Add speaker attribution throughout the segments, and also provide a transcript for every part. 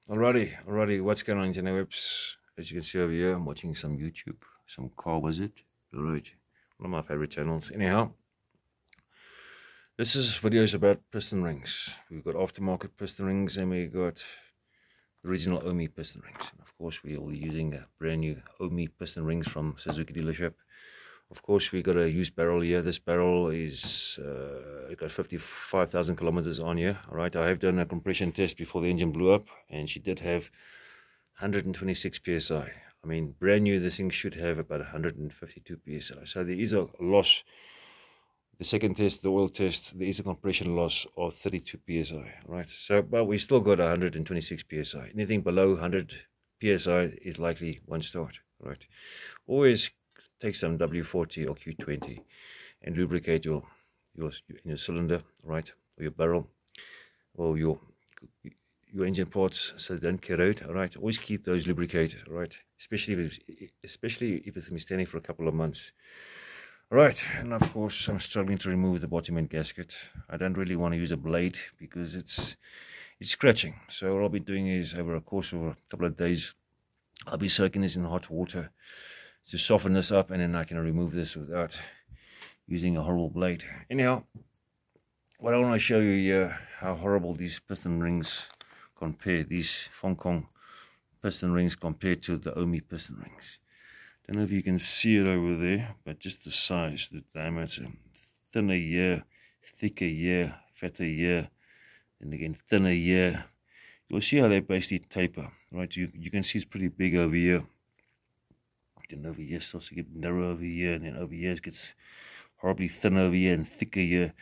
Speaker 1: Alrighty, what's going on, interwebs? As you can see over here, I'm watching some YouTube, some car visit. Alright, one of my favorite channels. Anyhow, this is videos about piston rings. We've got aftermarket piston rings and we got original o.e.m piston rings. And of course, we're all using a brand new o.e.m piston rings from Suzuki dealership. Of course, we got a used barrel here. This barrel is it got 55,000 kilometers on here. All right, I have done a compression test before the engine blew up, and she did have 126 psi. I mean, brand new, this thing should have about 152 psi. So there is a loss. The second test, the oil test, there is a compression loss of 32 psi. Right. So, but we still got 126 psi. Anything below 100 psi is likely one start. Right. Always take some W40 or Q20 and lubricate your cylinder, right, or your barrel, or your engine parts, so they don't corrode. All right, always keep those lubricated, all right, especially if it's been standing for a couple of months. All right, and of course I'm struggling to remove the bottom end gasket. I don't really want to use a blade because it's scratching. So what I'll be doing is, over a course of a couple of days, I'll be soaking this in hot water to soften this up, and then I can remove this without using a horrible blade. Anyhow, what I want to show you here, how horrible these piston rings compare, these Hong Kong piston rings compared to the o.e.m piston rings. Don't know if you can see it over there, but just the size, the diameter, thinner here, thicker here, fatter here, and again thinner here. You'll see how they basically taper, right? You can see it's pretty big over here. Then over here starts to get narrow over here, and then over here it gets horribly thin over here and thicker here.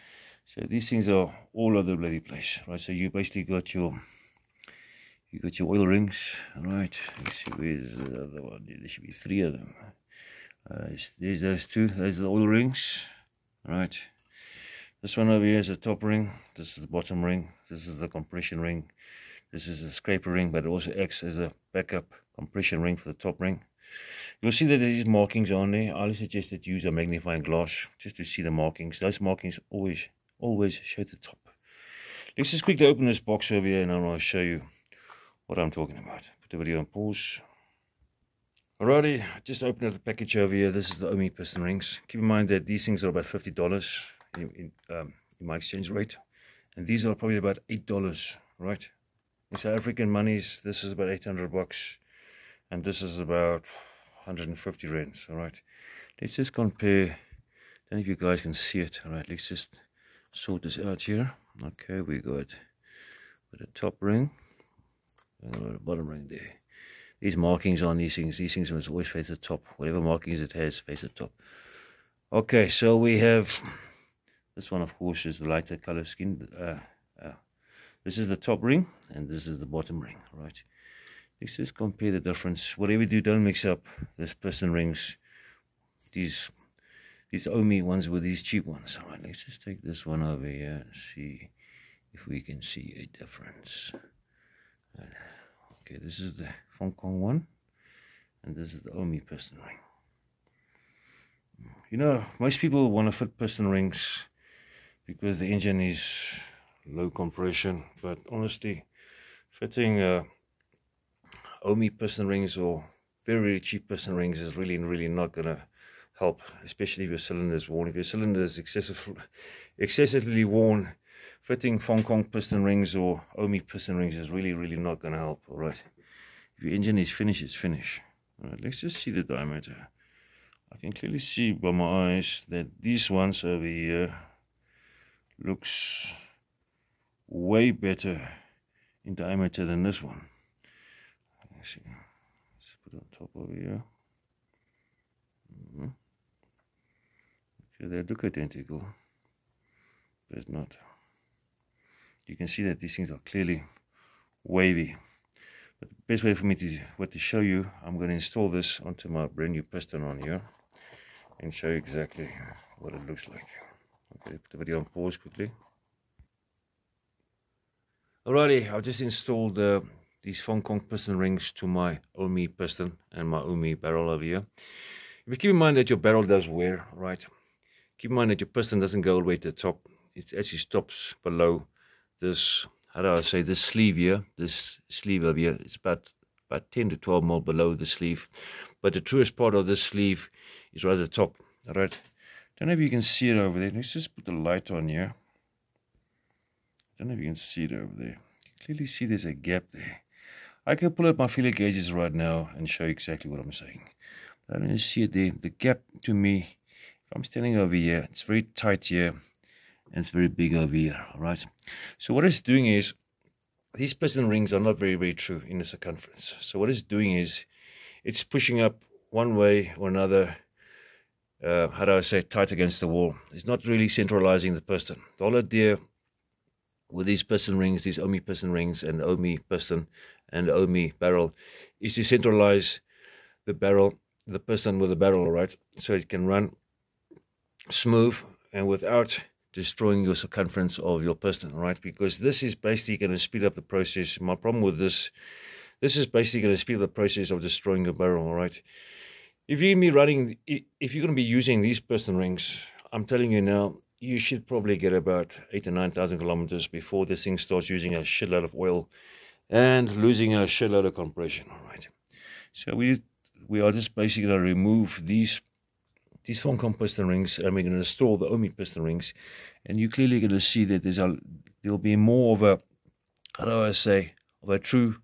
Speaker 1: So these things are all over the bloody place, right? So you basically got your oil rings, right? Let's see, where's the other one? There should be three of them. There's those two. Those are the oil rings, right? This one over here is a top ring. This is the bottom ring. This is the compression ring. This is the scraper ring, but it also acts as a backup compression ring for the top ring. You'll see that these markings on there. I always suggest that you use a magnifying glass just to see the markings. Those markings always show the top. Let's just quickly open this box over here and I want to show you what I'm talking about. Put the video on pause. Alrighty, just open up the package over here. This is the o.e.m piston rings. Keep in mind that these things are about $50 in my exchange rate, and these are probably about $8, right? In South African monies, this is about 800 bucks. And this is about 150 rands. All right, let's just compare. I don't know if you guys can see it. All right, let's just sort this out here. Okay, we got the top ring and the bottom ring there. These markings on these things must always face the top. Whatever markings it has, face the top. Okay, so we have this one, of course, is the lighter color skin. This is the top ring, and this is the bottom ring. Right. Let's just compare the difference. Whatever you do, don't mix up these piston rings, these o.e.m ones with these cheap ones. All right, let's just take this one over here and see if we can see a difference. Okay, this is the Hong Kong one, and this is the o.e.m piston ring. You know, most people want to fit piston rings because the engine is low compression, but honestly, fitting o.e.m piston rings or very cheap piston rings is really not going to help, especially if your cylinder is worn. If your cylinder is excessively worn, fitting Hong Kong piston rings or o.e.m piston rings is really not going to help. All right, if your engine is finished, it's finished. All right, let's just see the diameter. I can clearly see by my eyes that these ones over here looks way better in diameter than this one. Let's put it on top over here. Okay, they look identical, but it's not. You can see that these things are clearly wavy. But the best way for me to show you, I'm going to install this onto my brand new piston on here and show you exactly what it looks like. Okay, put the video on pause quickly. Alrighty, I've just installed these Hong Kong piston rings to my o.e.m piston and my o.e.m barrel over here. But keep in mind that your barrel does wear, right? Keep in mind that your piston doesn't go all the way to the top. It actually stops below this how do I say, this sleeve here, this sleeve over here, it's about 10 to 12 mil below the sleeve. But the truest part of this sleeve is right at the top. All right. Don't know if you can see it over there. Let's just put the light on here. Don't know if you can see it over there. You can clearly see there's a gap there. I can pull up my feeler gauges right now and show you exactly what I'm saying. I don't see it there. The gap to me, if I'm standing over here, it's very tight here and it's very big over here. All right. So what it's doing is, these piston rings are not very, very true in the circumference. So what it's doing is, it's pushing up one way or another, how do I say, tight against the wall. It's not really centralizing the piston. The whole idea with these piston rings, these o.e.m piston rings and o.e.m piston and o.e.m barrel, is to centralize the barrel, the piston with the barrel, right? So it can run smooth and without destroying your circumference of your piston, right? Because this is basically going to speed up the process. My problem with this is basically going to speed up the process of destroying your barrel, all right? If you're going to be using these piston rings, I'm telling you now, you should probably get about 8,000 to 9,000 kilometers before this thing starts using a shitload of oil and losing a shitload of compression, all right? So we are just basically going to remove these foam piston rings, and we're going to install the o.e.m piston rings, and you're clearly going to see that there'll be more of a, how do I say, of a true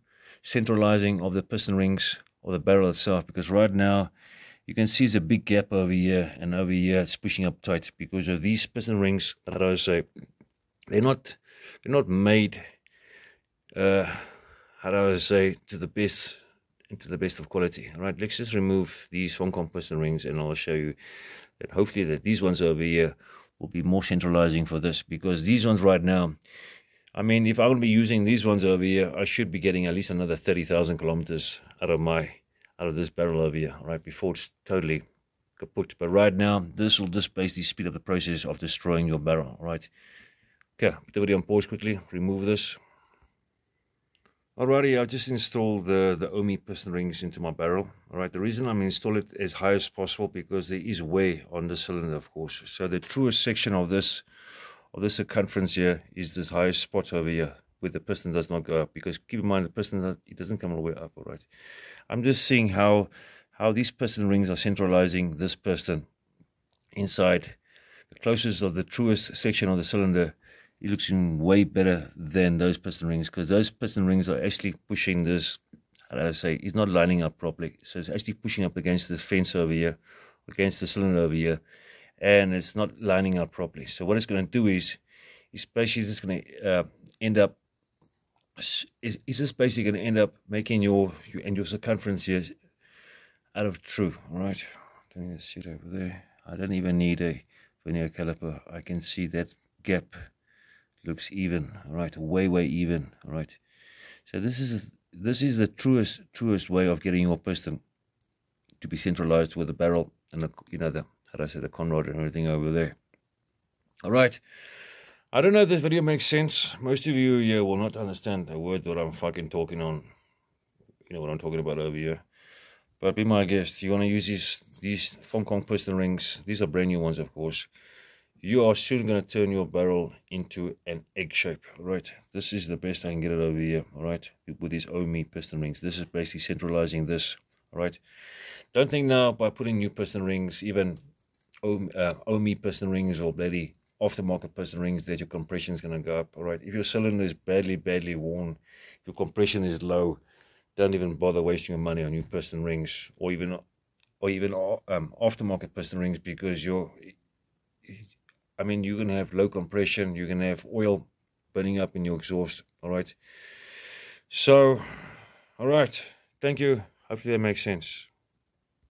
Speaker 1: centralizing of the piston rings or the barrel itself, because right now you can see there's a big gap over here, and over here it's pushing up tight because of these piston rings. How do I say, they're not made, how do I say, to the best of quality. All right, let's just remove these foam piston rings, and I'll show you that hopefully that these ones over here will be more centralizing for this, because these ones right now, I mean, if I'm going to be using these ones over here, I should be getting at least another 30,000 kilometers out of this barrel over here, right, before it's totally kaput. But right now, this will just basically speed up the process of destroying your barrel, right? Okay, put the video on pause quickly, remove this. Alrighty, I've just installed the o.e.m piston rings into my barrel. Alright, the reason I'm installing it as high as possible, because there is wear on the cylinder, of course. So the truest section of this circumference here is this highest spot over here, where the piston does not go up, because keep in mind, the piston, it doesn't come all the way up. All right, I'm just seeing how these piston rings are centralizing this piston inside the closest of the truest section of the cylinder. It looks way better than those piston rings, because those piston rings are actually pushing this, how do I say, it's not lining up properly. So it's actually pushing up against the fence over here, against the cylinder over here, and it's not lining up properly. So what it's going to do is basically just going to end up, it's just basically going to end up making your circumference here out of true. All right, don't need to sit over there. I don't even need a vernier caliper. I can see that gap looks even. All right, way even. All right, so this is the truest way of getting your piston to be centralized with the barrel and the, you know, the, how do I say, the conrod and everything over there. All right, I don't know if this video makes sense. Most of you here will not understand a word that I'm fucking talking on. You know what I'm talking about over here. But be my guest. You want to use these foam piston rings. These are brand new ones, of course. You are soon going to turn your barrel into an egg shape. All right, this is the best I can get it over here. All right, with these o.e.m piston rings. This is basically centralizing this. All right, don't think now by putting new piston rings, even o.e.m piston rings or bloody aftermarket piston rings, that your compression is going to go up. All right, if your cylinder is badly worn, if your compression is low, don't even bother wasting your money on new piston rings, or even aftermarket piston rings, because you're going to have low compression, you're going to have oil burning up in your exhaust. All right, so all right, thank you, hopefully that makes sense.